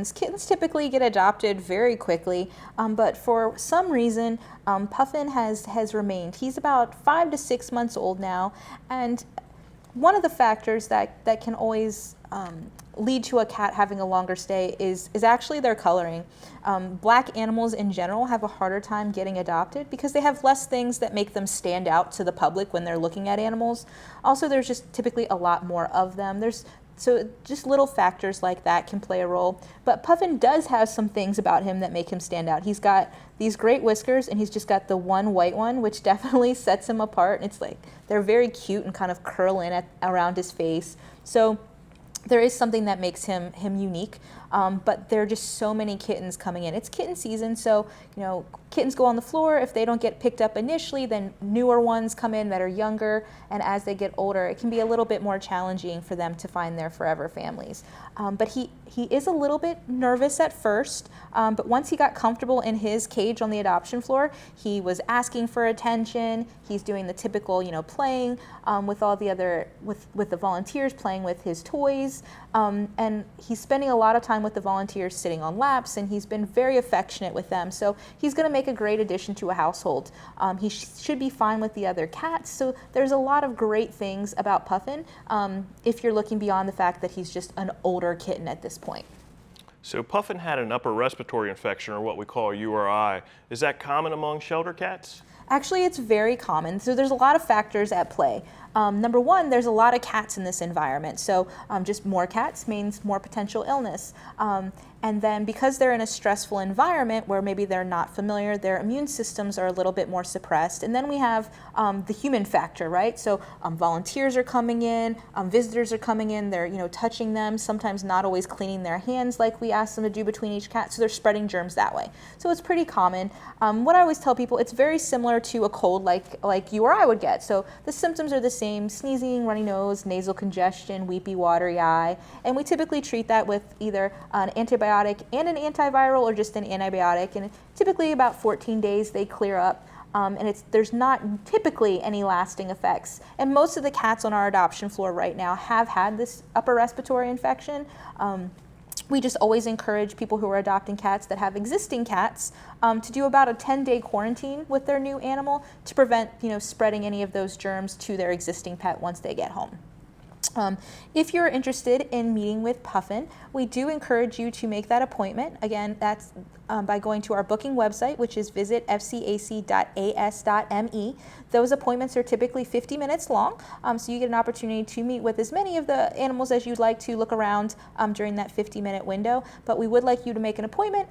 kittens. Kittens typically get adopted very quickly, but for some reason, Puffin has remained. He's about 5 to 6 months old now, and one of the factors that can always lead to a cat having a longer stay is actually their coloring. Black animals in general have a harder time getting adopted because they have less things that make them stand out to the public when they're looking at animals. Also, there's just typically a lot more of them. So just little factors like that can play a role. But Puffin does have some things about him that make him stand out. He's got these great whiskers, and he's just got the one white one, which definitely sets him apart. And it's like they're very cute and kind of curl in around his face. So there is something that makes him unique, but there are just so many kittens coming in. It's kitten season, so kittens go on the floor. If they don't get picked up initially, then newer ones come in that are younger, and as they get older, it can be a little bit more challenging for them to find their forever families. But he is a little bit nervous at first, but once he got comfortable in his cage on the adoption floor, he was asking for attention. He's doing the typical, playing with all the other, with the volunteers, playing with his toys, and he's spending a lot of time with the volunteers sitting on laps, and he's been very affectionate with them. So he's going to make a great addition to a household. He should be fine with the other cats. So there's a lot of great things about Puffin if you're looking beyond the fact that he's just an older kitten at this point. So Puffin had an upper respiratory infection, or what we call a URI. Is that common among shelter cats? Actually, it's very common. So there's a lot of factors at play. Number one, there's a lot of cats in this environment. So just more cats means more potential illness. And then because they're in a stressful environment where maybe they're not familiar, their immune systems are a little bit more suppressed. And then we have the human factor, right? So volunteers are coming in, visitors are coming in, they're touching them, sometimes not always cleaning their hands like we ask them to do between each cat, so they're spreading germs that way. So it's pretty common. What I always tell people, it's very similar to a cold like you or I would get. So the symptoms are the same: sneezing, runny nose, nasal congestion, weepy, watery eye, and we typically treat that with either an antibiotic and an antiviral, or just an antibiotic, and typically about 14 days they clear up, and there's not typically any lasting effects. And most of the cats on our adoption floor right now have had this upper respiratory infection. We just always encourage people who are adopting cats that have existing cats to do about a 10-day quarantine with their new animal to prevent spreading any of those germs to their existing pet once they get home. If you're interested in meeting with Puffin, we do encourage you to make that appointment. Again, that's by going to our booking website, which is visitfcac.as.me. Those appointments are typically 50 minutes long, so you get an opportunity to meet with as many of the animals as you'd like to, look around during that 50-minute window. But we would like you to make an appointment